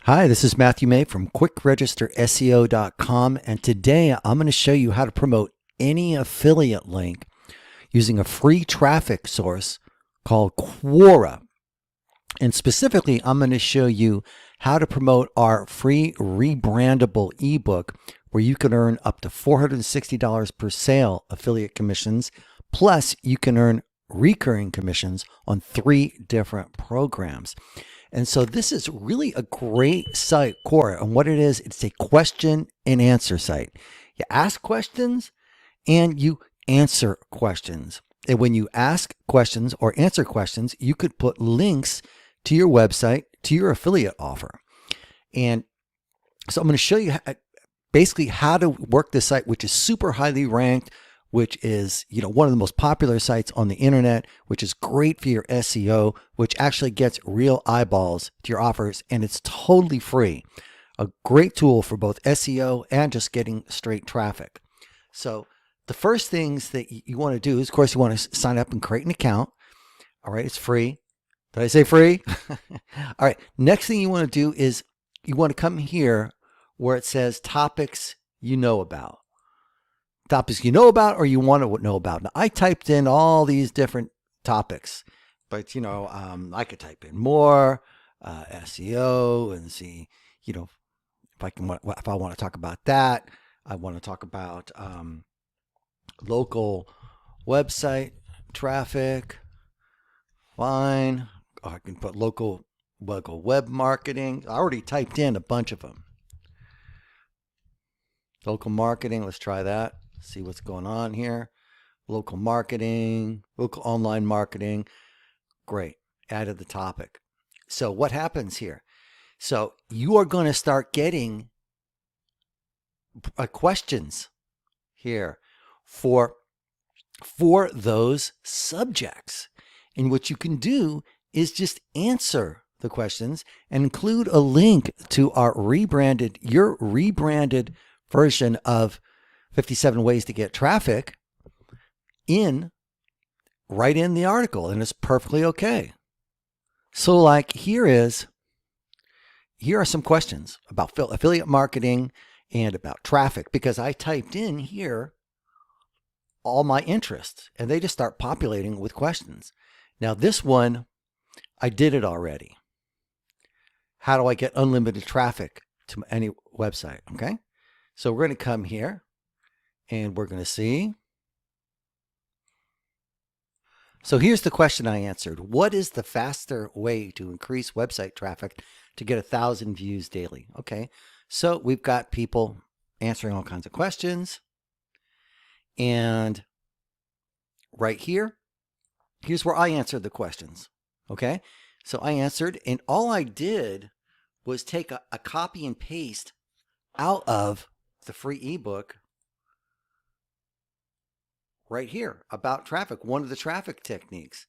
Hi, this is Matthew May from QuickRegisterSEO.com, and today I'm going to show you how to promote any affiliate link using a free traffic source called Quora. And specifically, I'm going to show you how to promote our free rebrandable ebook where you can earn up to $460 per sale affiliate commissions, plus you can earn recurring commissions on 3 different programs. And so this is really a great site, Quora. And what it is, it's a question and answer site. You ask questions and you answer questions. And when you ask questions or answer questions, you could put links to your website, to your affiliate offer. And so I'm going to show you basically how to work this site, which is super highly ranked, which is, one of the most popular sites on the internet, which is great for your SEO, which actually gets real eyeballs to your offers, and it's totally free. A great tool for both SEO and just getting straight traffic. So the first things that you want to do is, of course, you want to sign up and create an account. All right, it's free. Did I say free? All right, next thing you want to do is you want to come here where it says topics you know about. Topics you know about or you want to know about. Now, I typed in all these different topics, but I could type in more SEO and see, if I want to talk about that. I want to talk about local website traffic. Fine. I can put local web marketing. I already typed in a bunch of them. Local marketing. Let's try that. See what's going on here. Local marketing, local online marketing. Great. Added the topic. So what happens here? So you are going to start getting questions here for those subjects. And what you can do is just answer the questions and include a link to your rebranded version of 57 ways to get traffic right in the article, and it's perfectly okay. So like here are some questions about affiliate marketing and about traffic, because I typed in here all my interests and they just start populating with questions. Now this one, I did it already. How do I get unlimited traffic to any website? Okay. So we're going to come here and we're going to see. So here's the question I answered. What is the faster way to increase website traffic to get 1,000 views daily? Okay, so we've got people answering all kinds of questions. And right here, here's where I answered the questions. Okay, so I answered, and all I did was take a copy and paste out of the free ebook right here about traffic, one of the traffic techniques.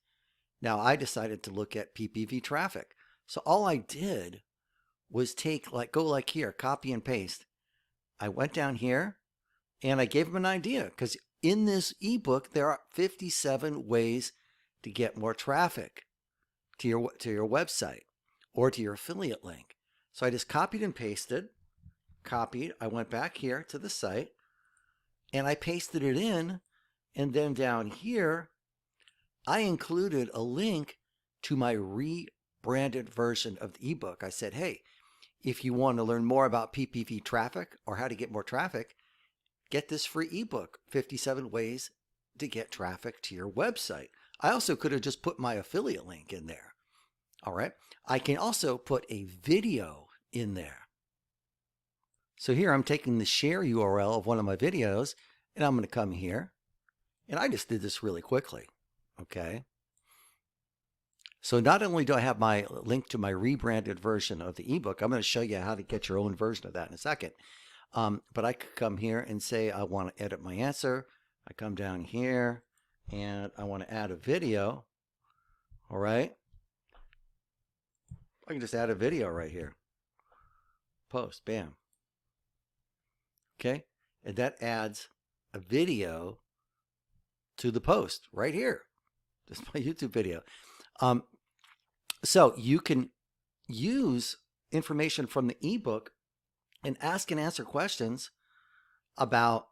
Now I decided to look at PPV traffic. So all I did was go here, copy and paste. I went down here and I gave them an idea, because in this ebook, there are 57 ways to get more traffic to your website or to your affiliate link. So I just copied and pasted, I went back here to the site and I pasted it in. And then down here, I included a link to my rebranded version of the ebook. I said, hey, if you want to learn more about PPV traffic or how to get more traffic, get this free ebook, 57 Ways to Get Traffic to Your Website. I also could have just put my affiliate link in there. All right. I can also put a video in there. So here I'm taking the share URL of one of my videos, and I'm going to come here. And I just did this really quickly, okay? So not only do I have my link to my rebranded version of the ebook, I'm going to show you how to get your own version of that in a second. But I could come here and say I want to edit my answer. I come down here and I want to add a video, all right? I can just add a video right here. Post, bam. Okay, and that adds a video to the post right here. Just my YouTube video. So you can use information from the ebook and ask and answer questions about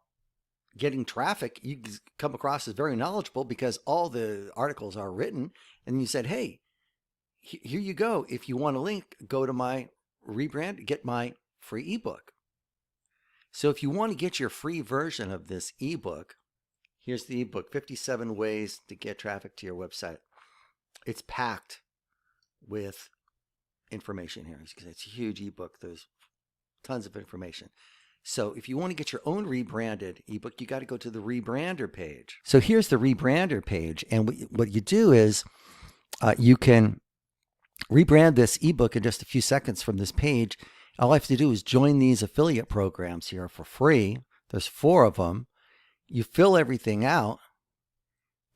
getting traffic, you come across as very knowledgeable because all the articles are written. And you said, hey, here you go. If you want a link, go to my rebrand, get my free ebook. So if you want to get your free version of this ebook, here's the ebook, 57 Ways to Get Traffic to Your Website. It's packed with information here. It's a huge ebook. There's tons of information. So if you want to get your own rebranded ebook, you got to go to the rebrander page. So here's the rebrander page. And what you do is you can rebrand this ebook in just a few seconds from this page. All I have to do is join these affiliate programs here for free. There's 4 of them. You fill everything out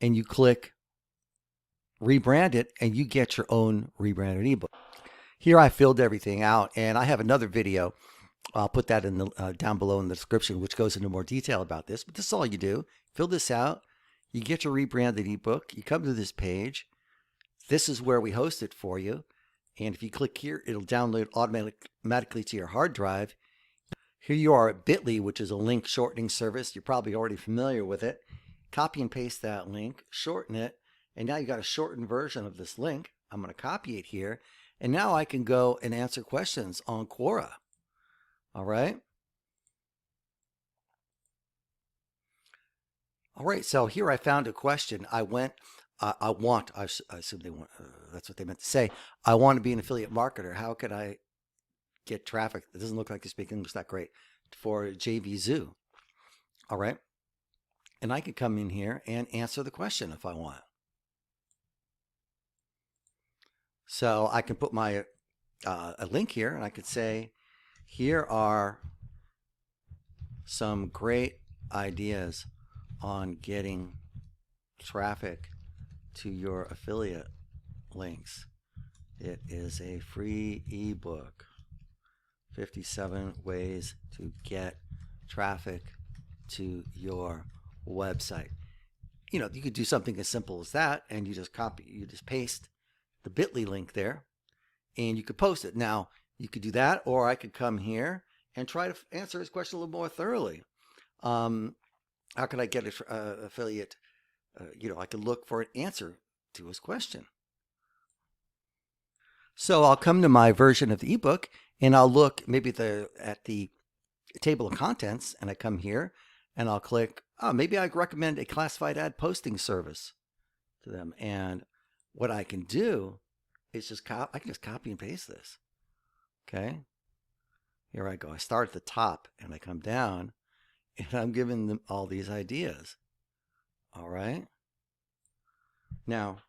and you click rebrand it and you get your own rebranded ebook. Here I filled everything out, and I have another video. I'll put that in the down below in the description, which goes into more detail about this. But this is all you do. Fill this out. You get your rebranded ebook. You come to this page. This is where we host it for you. And if you click here, it'll download automatically to your hard drive. Here you are at Bitly, which is a link shortening service. You're probably already familiar with it. Copy and paste that link, shorten it, and now you got a shortened version of this link. I'm going to copy it here, and now I can go and answer questions on Quora. All right. All right. So here I found a question. I assume they want, that's what they meant to say. I want to be an affiliate marketer. How could I get traffic? It doesn't look like you speak English that great for JV Zoo. All right. And I could come in here and answer the question if I want. So I can put my a link here, and I could say, here are some great ideas on getting traffic to your affiliate links. It is a free ebook, 57 ways to get traffic to your website. You know, you could do something as simple as that, and you just paste the Bitly link there, and you could post it. Now, you could do that, or I could come here and try to answer his question a little more thoroughly. How could I get an affiliate? I could look for an answer to his question. So I'll come to my version of the ebook, and I'll look maybe at the table of contents, and I come here, and I'll click, maybe I recommend a classified ad posting service to them. And what I can do is I can just copy and paste this. Okay, here I go. I start at the top and I come down and I'm giving them all these ideas. All right. Now,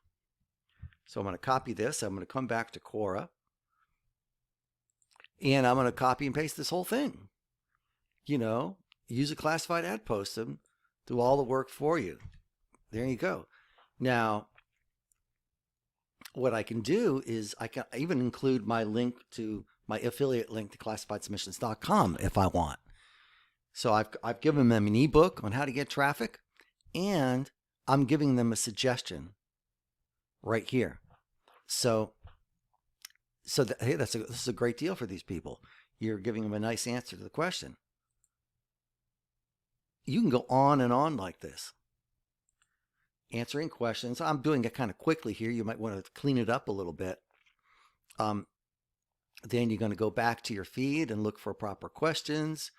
so I'm going to copy this. I'm going to come back to Quora and I'm going to copy and paste this whole thing. Use a classified ad post and do all the work for you. There you go. Now, what I can do is I can even include my link to my affiliate link to classifiedsubmissions.com if I want. So I've given them an ebook on how to get traffic, and I'm giving them a suggestion right here. So hey, this is a great deal for these people. You're giving them a nice answer to the question. You can go on and on like this, answering questions. I'm doing it kind of quickly here. You might want to clean it up a little bit. Then you're going to go back to your feed and look for proper questions.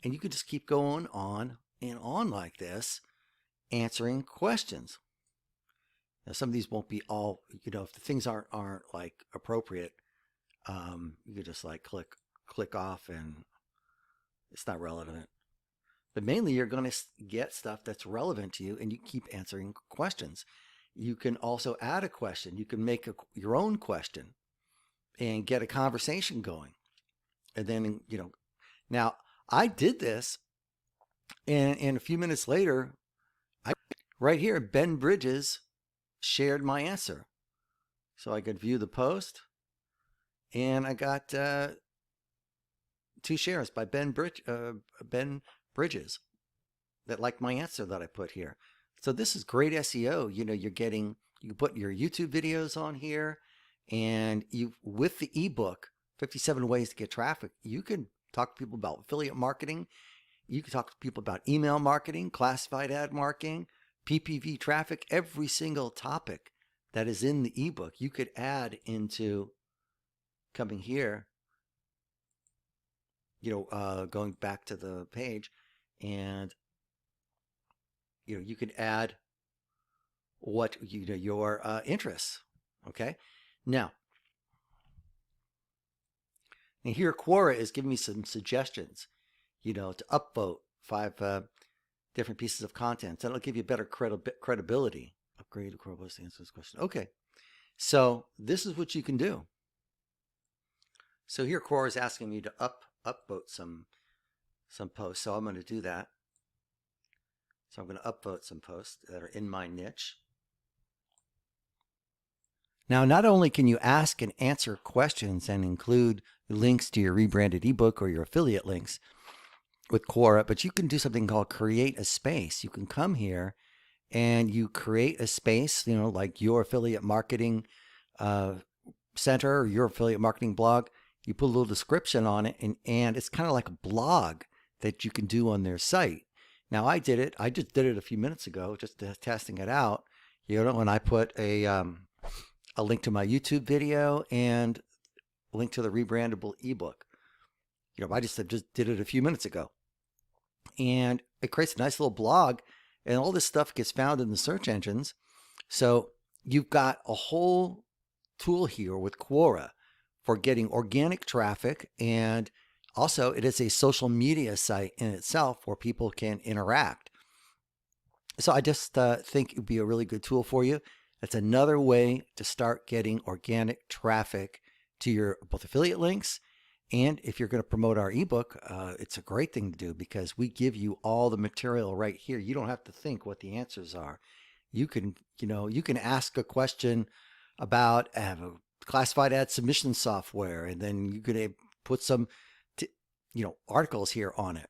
And you can just keep going on and on like this, answering questions. Now, some of these won't be all, if the things aren't like appropriate, you could just like click off and it's not relevant. But mainly you're going to get stuff that's relevant to you, and you keep answering questions. You can also add a question. You can make your own question and get a conversation going. And then, now I did this, and a few minutes later, right here, Ben Bridges shared my answer. So I could view the post, and I got 2 shares by Ben Bridges that liked my answer that I put here. So this is great SEO. You can put your YouTube videos on here, and with the ebook, 57 ways to get traffic. You can talk to people about affiliate marketing. You can talk to people about email marketing, classified ad marketing, PPV traffic, every single topic that is in the ebook. You could add into coming here, going back to the page, and you can add what your interests. Okay, now here Quora is giving me some suggestions, to upvote 5 different pieces of content. That'll give you better credibility. Upgrade to Quora to answer this question. Okay, so this is what you can do. So here Quora is asking me to upvote some posts. So I'm going to do that. So I'm going to upvote some posts that are in my niche. Now, not only can you ask and answer questions and include links to your rebranded ebook or your affiliate links with Quora, but you can do something called create a space. You can come here and you create a space, like your affiliate marketing center or your affiliate marketing blog. You put a little description on it, and it's kind of like a blog that you can do on their site. Now, I did it. I just did it a few minutes ago, just testing it out. And I put a link to my YouTube video and a link to the rebrandable ebook. I just did it a few minutes ago. And it creates a nice little blog, and all this stuff gets found in the search engines. So you've got a whole tool here with Quora for getting organic traffic, and also it is a social media site in itself where people can interact. So I just think it would be a really good tool for you. That's another way to start getting organic traffic to your both affiliate links, and if you're going to promote our ebook, it's a great thing to do because we give you all the material right here. You don't have to think what the answers are. You can ask a question about classified ad submission software, and then you could put some articles here on it.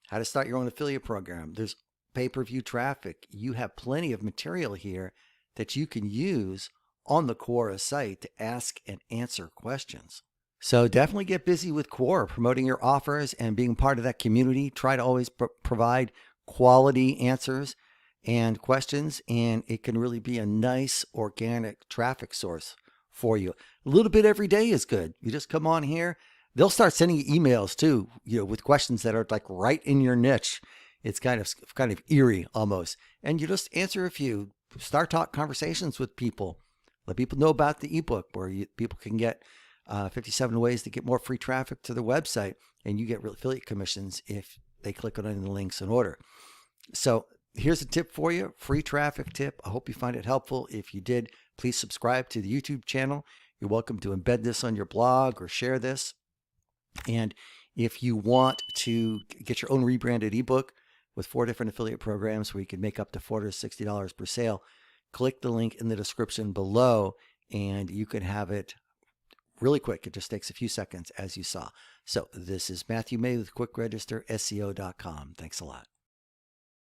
How to start your own affiliate program. There's pay-per-view traffic. You have plenty of material here that you can use on the Quora site to ask and answer questions. So definitely get busy with Quora, promoting your offers and being part of that community. Try to always provide quality answers and questions, and it can really be a nice organic traffic source for you. A little bit every day is good. You just come on here. They'll start sending you emails too, with questions that are like right in your niche. It's kind of eerie almost. And you just answer a few, start conversations with people. Let people know about the ebook where people can get 57 ways to get more free traffic to their website, and you get real affiliate commissions if they click on any of the links in order. So here's a tip for you, free traffic tip. I hope you find it helpful. If you did, please subscribe to the YouTube channel. You're welcome to embed this on your blog or share this. And if you want to get your own rebranded ebook with 4 different affiliate programs where you can make up to $460 per sale, click the link in the description below and you can have it really quick. It just takes a few seconds, as you saw. So this is Matthew May with QuickRegisterSEO.com. Thanks a lot.